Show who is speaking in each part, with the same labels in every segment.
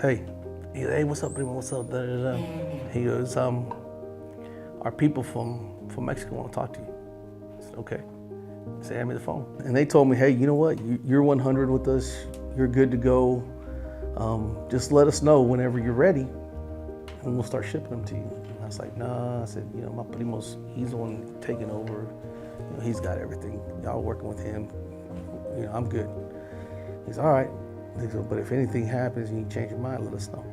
Speaker 1: hey, what's up, Primo? What's up? Da, da, da. He goes, our people from Mexico want to talk to you. I said, okay. I said, hand me the phone. And they told me, hey, you know what? You're 100 with us. You're good to go. Just let us know whenever you're ready, and we'll start shipping them to you. And I was like, nah. I said, my Primo's, he's the one taking over. He's got everything. Y'all working with him. I'm good. He's all right. He said, but if anything happens and you change your mind, let us know.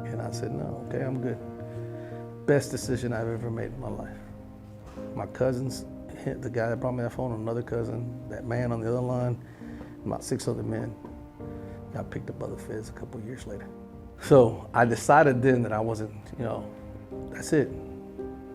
Speaker 1: And I said, no, okay, I'm good. Best decision I've ever made in my life. My cousins, the guy that brought me that phone, another cousin, that man on the other line, about 6 other men got picked up by the feds a couple of years later. So I decided then that I wasn't, that's it.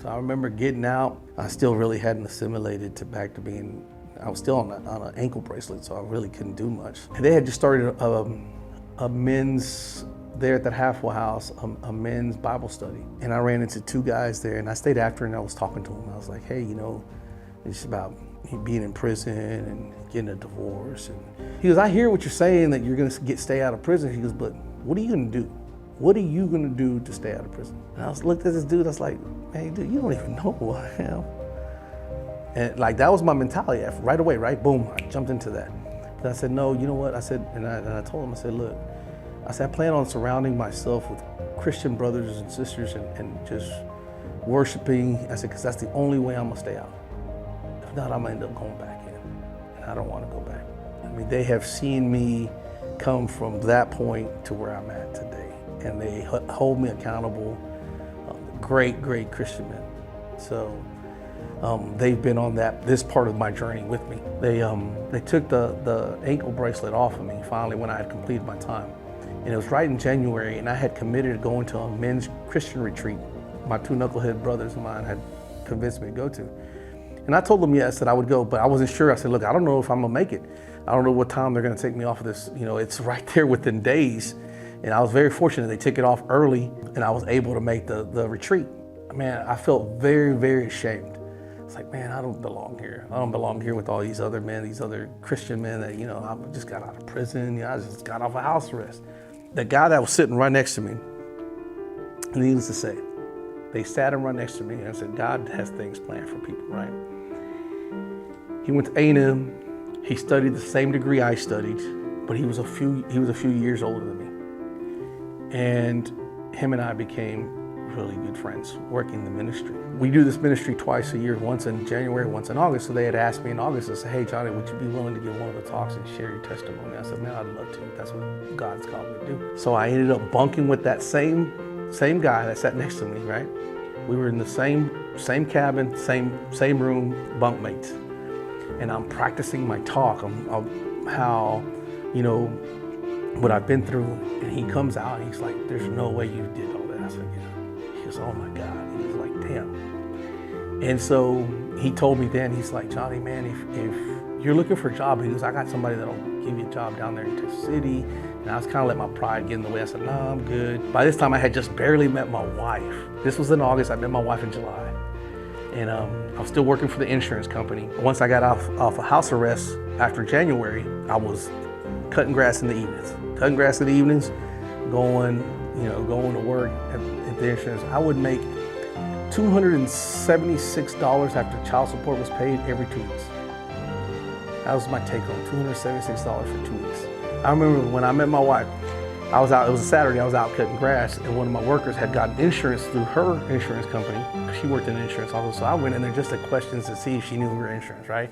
Speaker 1: So I remember getting out. I still really hadn't assimilated back to being, I was still on an ankle bracelet, so I really couldn't do much. And they had just started a men's, there at that halfway house, a men's Bible study. And I ran into 2 guys there, and I stayed after and I was talking to them. I was like, hey, it's about being in prison and getting a divorce. And he goes, I hear what you're saying, that you're gonna stay out of prison. He goes, but what are you gonna do? What are you gonna do to stay out of prison? And I looked at this dude, I was like, man, dude, you don't even know who I am. And that was my mentality right away, right? Boom, I jumped into that. But I said, no, you know what? I said, and I told him, I said, look, I plan on surrounding myself with Christian brothers and sisters and just worshiping. I said, because that's the only way I'm gonna stay out. If not, I'm gonna end up going back in. And I don't wanna go back. I mean, they have seen me come from that point to where I'm at today. And they hold me accountable. Great, great Christian men. So they've been on this part of my journey with me. They took the ankle bracelet off of me finally when I had completed my time. And it was right in January, and I had committed to going to a men's Christian retreat my 2 knucklehead brothers of mine had convinced me to go to. And I told them yes, that I would go, but I wasn't sure. I said, look, I don't know if I'm gonna make it. I don't know what time they're gonna take me off of this. It's right there within days. And I was very fortunate they took it off early and I was able to make the retreat. Man, I felt very, very ashamed. It's like, man, I don't belong here. I don't belong here with all these other men, these other Christian men that, I just got out of prison. I just got off of house arrest. The guy that was sitting right next to me, needless to say, they sat him right next to me and said, God has things planned for people, right? He went to A&M. He studied the same degree I studied, but he was a few years older than me. And him and I became really good friends working the ministry. We do this ministry twice a year, once in January, once in August. So they had asked me in August, they said, hey, Johnny, would you be willing to give one of the talks and share your testimony? I said, man, I'd love to. That's what God's called me to do. So I ended up bunking with that same guy that sat next to me, right? We were in the same cabin, same room, bunk mates. And I'm practicing my talk on how, what I've been through. And he comes out and he's like, there's no way you did all that. I said, yeah. He goes, oh my God. He's like, damn. And so he told me then, he's like, Johnny, man, if you're looking for a job, he goes, I got somebody that'll give you a job down there in Texas City. And I was kind of let my pride get in the way. I said, no, I'm good. By this time I had just barely met my wife. This was in August. I met my wife in July. And I was still working for the insurance company. Once I got off of house arrest after January, I was cutting grass in the evenings. Going to work at the insurance. I would make $276 after child support was paid every 2 weeks. That was my take home, $276 for 2 weeks. I remember when I met my wife, I was out, it was a Saturday, I was out cutting grass, and one of my workers had gotten insurance through her insurance company. She worked in insurance also, so I went in there just to questions to see if she knew her insurance, right?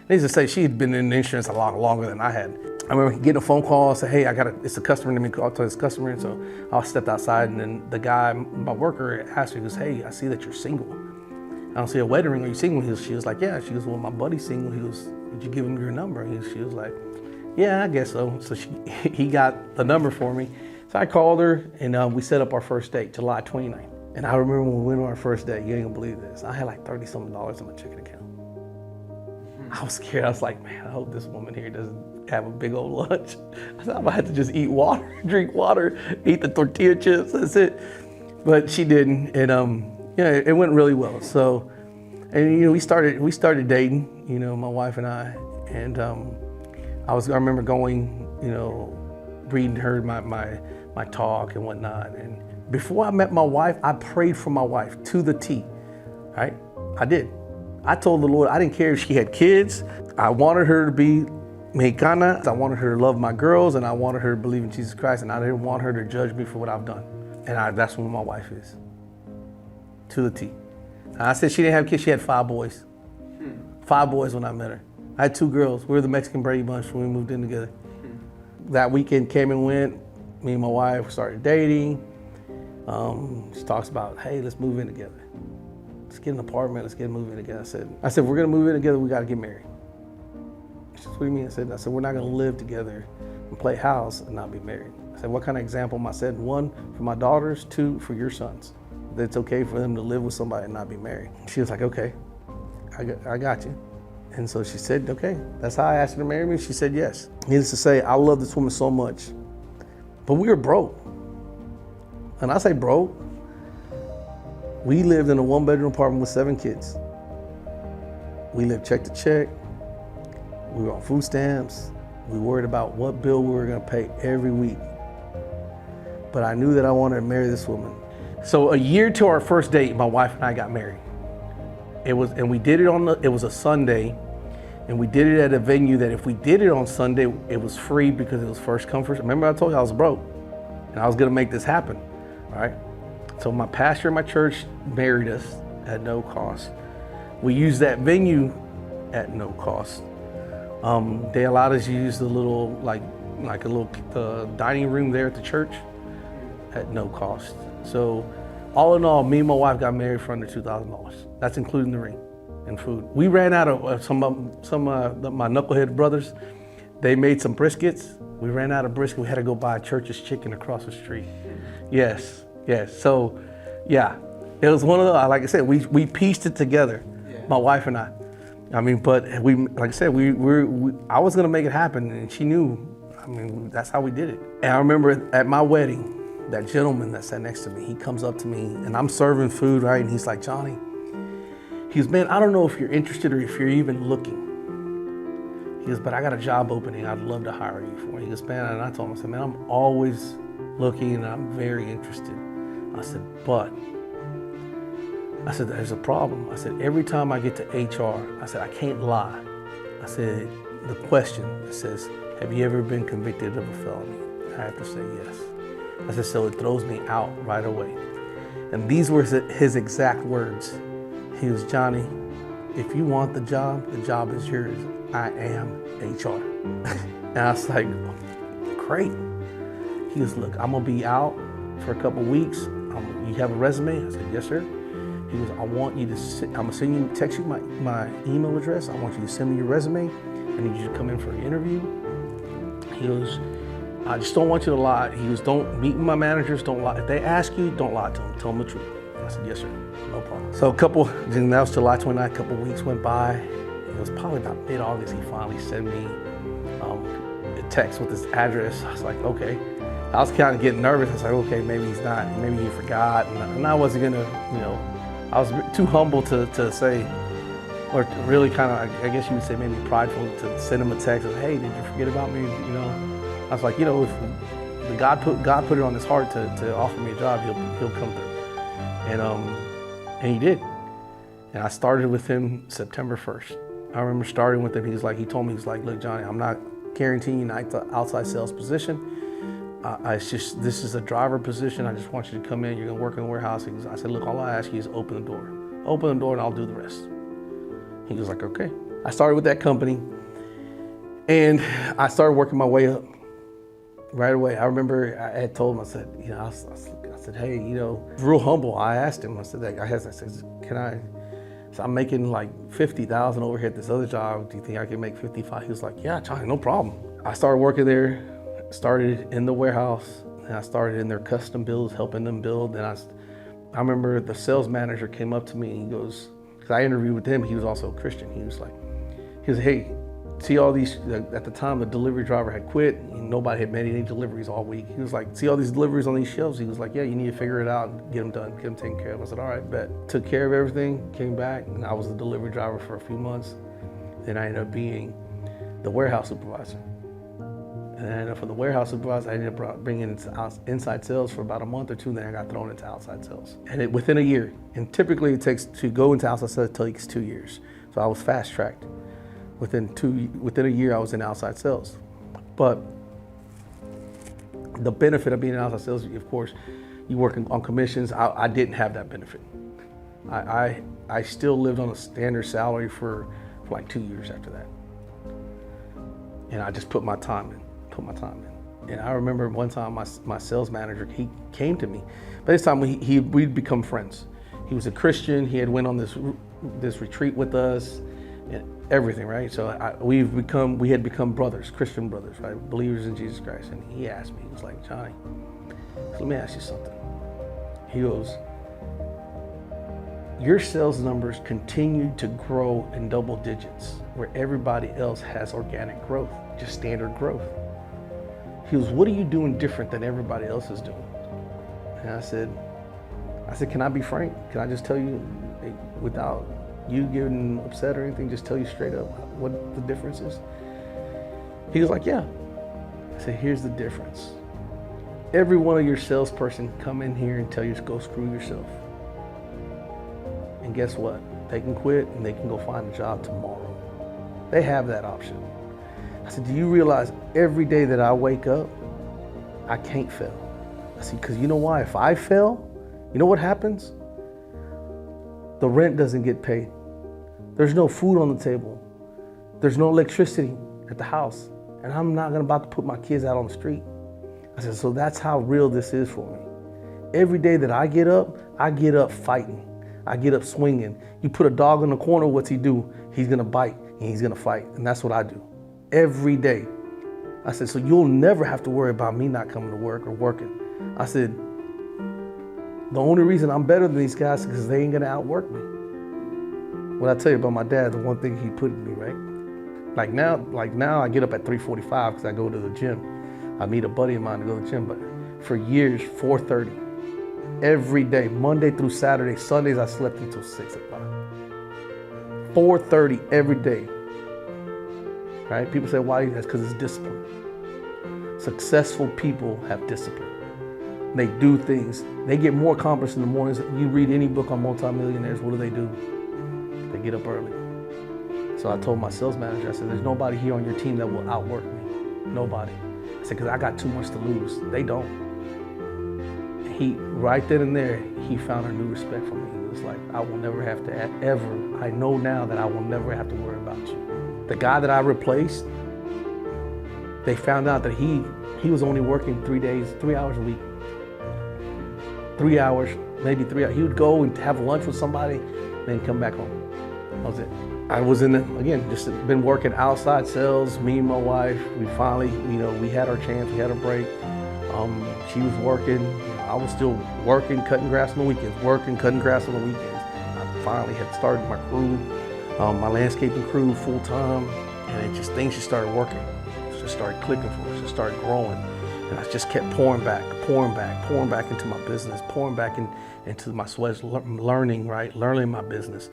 Speaker 1: Needless to say, she had been in insurance a lot longer than I had. I remember getting a phone call, say, hey, it's a customer, let me call to this customer. And so I stepped outside, and then the guy, my worker, asked me, he goes, hey, I see that you're single. I don't see a wedding ring, are you single? She was like, yeah. She goes, well, my buddy's single. He goes, did you give him your number? She was like, yeah, I guess so. So he got the number for me. So I called her, and we set up our first date, July 29th. And I remember when we went on our first date, you ain't gonna believe this, I had like $30-something in my checking account. I was scared. I was like, man, I hope this woman here doesn't have a big old lunch. I thought I'm gonna have to just eat water, drink water, eat the tortilla chips, that's it. But she didn't, and it went really well. So, and we started dating, my wife and I, and I remember going, reading her my my talk and whatnot. And before I met my wife, I prayed for my wife to the T, right? I did. I told the Lord, I didn't care if she had kids. I wanted her to be Mexicana. I wanted her to love my girls, and I wanted her to believe in Jesus Christ, and I didn't want her to judge me for what I've done. And that's what my wife is, to the T. I said she didn't have kids, she had 5 boys. 5 boys when I met her. I had 2 girls. We were the Mexican Brady Bunch when we moved in together. That weekend came and went. Me and my wife started dating. She talks about, hey, let's move in together. Let's get an apartment, let's get moving together. I said, we're gonna move in together, we gotta get married. She said, what do you mean? I said, we're not gonna live together and play house and not be married. I said, what kind of example am I setting? 1, for my daughters, 2, for your sons. That it's okay for them to live with somebody and not be married. She was like, okay, I got you. And so she said, okay, that's how I asked her to marry me. She said yes. Needless to say, I love this woman so much, but we were broke. And I say broke, we lived in a 1-bedroom apartment with 7 kids. We lived check to check. We were on food stamps. We worried about what bill we were gonna pay every week. But I knew that I wanted to marry this woman. So a year to our first date, my wife and I got married. It was a Sunday, and we did it at a venue that if we did it on Sunday, it was free because it was first come first. Remember I told you I was broke, and I was gonna make this happen, right? So my pastor in my church married us at no cost. We used that venue at no cost. They allowed us to use the little, like a little dining room there at the church at no cost. So all in all, me and my wife got married for under $2,000. That's including the ring and food. We ran out of some of my knucklehead brothers. They made some briskets. We ran out of brisket. We had to go buy Church's Chicken across the street. Yes. So, yeah, it was one of the, like I said, we pieced it together, my wife and I. I mean, but like I said, I was gonna make it happen, and she knew. I mean, that's how we did it. And I remember at my wedding, that gentleman that sat next to me, he comes up to me, and I'm serving food, right? And he's like, Johnny, he goes, man, I don't know if you're interested or if you're even looking. He goes, but I got a job opening I'd love to hire you for. He goes, man, and I told him, I said, man, I'm always looking and I'm very interested. I said, but, I said, there's a problem. I said, every time I get to HR, I said, I can't lie. I said, the question, it says, have you ever been convicted of a felony? I have to say yes. I said, so it throws me out right away. And these were his exact words. He was, Johnny, if you want the job is yours. I am HR. And I was like, great. He was, look, I'm gonna be out for a couple weeks. You have a resume? I said, yes, sir. He goes, I want you to, I'm gonna text you my email address. I want you to send me your resume. I need you to come in for an interview. He goes, I just don't want you to lie. He goes, don't meet with my managers, don't lie. If they ask you, don't lie to them, tell them the truth. I said, yes, sir, no problem. So that was July 29th, a couple weeks went by. It was probably about mid-August, he finally sent me a text with his address. I was like, okay. I was kind of getting nervous. I was like, okay, maybe he's not, maybe he forgot. And I wasn't gonna, I was too humble to say, or to really kind of, I guess you would say maybe prideful to send him a text of, hey, did you forget about me? I was like, if God put it on his heart to offer me a job, he'll come through. And he did. And I started with him September 1st. I remember starting with him, he told me, look, Johnny, I'm not guaranteeing you an outside sales position. This is a driver position. I just want you to come in. You're gonna work in the warehouse. I said, look, all I ask you is open the door. Open the door and I'll do the rest. He was like, okay. I started with that company and I started working my way up right away. I remember I had told him, I said, hey, real humble. I asked him, I said, so I'm making like 50,000 over here at this other job. Do you think I can make 55? He was like, yeah, Johnny, no problem. I started working there, started in the warehouse, and I started in their custom builds, helping them build. And I remember the sales manager came up to me and he goes, because I interviewed with him, he was also a Christian. He was like, hey, see all these, at the time the delivery driver had quit and nobody had made any deliveries all week. He was like, see all these deliveries on these shelves? He was like, yeah, you need to figure it out and get them done, get them taken care of. I said, all right, bet. Took care of everything, came back, and I was the delivery driver for a few months. Then I ended up being the warehouse supervisor. And for the warehouse supervisor, I ended up bringing inside sales for about a month or two, then I got thrown into outside sales. And within a year, and typically it takes to go into outside sales, it takes 2 years. So I was fast tracked. Within a year, I was in outside sales. But the benefit of being in outside sales, of course, you work on commissions. I didn't have that benefit. I still lived on a standard salary for like 2 years after that. And I just put my time in. And I remember one time my sales manager, he came to me. By this time we'd become friends. He was a Christian. He had went on this retreat with us and everything, right? So we had become brothers, Christian brothers, right? Believers in Jesus Christ. And he asked me, he was like, Johnny, let me ask you something. He goes, your sales numbers continue to grow in double digits where everybody else has organic growth, just standard growth. He goes, what are you doing different than everybody else is doing? And I said, can I be frank? Can I just tell you without you getting upset or anything, just tell you straight up what the difference is? He was like, yeah. I said, here's the difference. Every one of your salesperson come in here and tell you to go screw yourself. And guess what? They can quit and they can go find a job tomorrow. They have that option. I said, do you realize every day that I wake up, I can't fail? I said, because you know why? If I fail, you know what happens? The rent doesn't get paid. There's no food on the table. There's no electricity at the house. And I'm not about to put my kids out on the street. I said, so that's how real this is for me. Every day that I get up fighting. I get up swinging. You put a dog in the corner, what's he do? He's gonna bite and he's gonna fight. And that's what I do. Every day. I said, so you'll never have to worry about me not coming to work or working. I said, the only reason I'm better than these guys is because they ain't gonna outwork me. What I tell you about my dad, the one thing he put in me, right? Like now I get up at 3:45 because I go to the gym. I meet a buddy of mine to go to the gym, but for years, 4:30. Every day, Monday through Saturday, Sundays, I slept until 6 o'clock. 4:30 every day. Right? People say, why? That's because it's discipline. Successful people have discipline. They do things. They get more accomplished in the mornings. You read any book on multimillionaires, what do? They get up early. So I told my sales manager, I said, there's nobody here on your team that will outwork me. Nobody. I said, because I got too much to lose. They don't. Right then and there, he found a new respect for me. It was like, I will never have to ever, I know now that I will never have to worry about you. The guy that I replaced, they found out that he was only working 3 hours a week. 3 hours, maybe 3 hours. He would go and have lunch with somebody, then come back home. That was it. I was just been working outside sales, me and my wife. We finally, we had our chance, we had a break. She was working, I was still working, cutting grass on the weekends, I finally had started my crew, my landscaping crew full time, and things just started working. It just started clicking for us, it just started growing. And I just kept pouring back into my business, pouring back into my sweat, learning my business.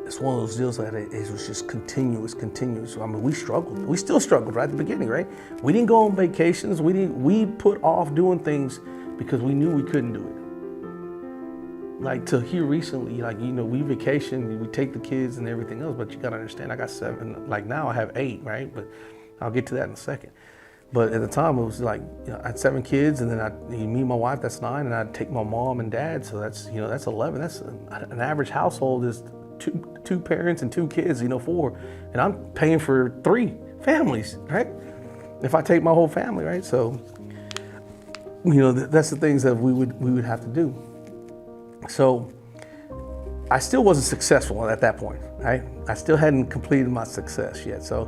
Speaker 1: It's one of those deals that it was just continuous. I mean, we struggled. We still struggled right at the beginning, right? We didn't go on vacations. We put off doing things because we knew we couldn't do it. Like till here recently, we vacation, we take the kids and everything else, but you gotta understand, I got 7, like now I have 8, right? But I'll get to that in a second. But at the time it was like, I had 7 kids, and then me and my wife, that's 9, and I'd take my mom and dad, so that's 11. That's an average household is two parents and 2 kids, 4, and I'm paying for 3 families, right? If I take my whole family, right? So, that's the things that we would have to do. So, I still wasn't successful at that point, right? I still hadn't completed my success yet. So,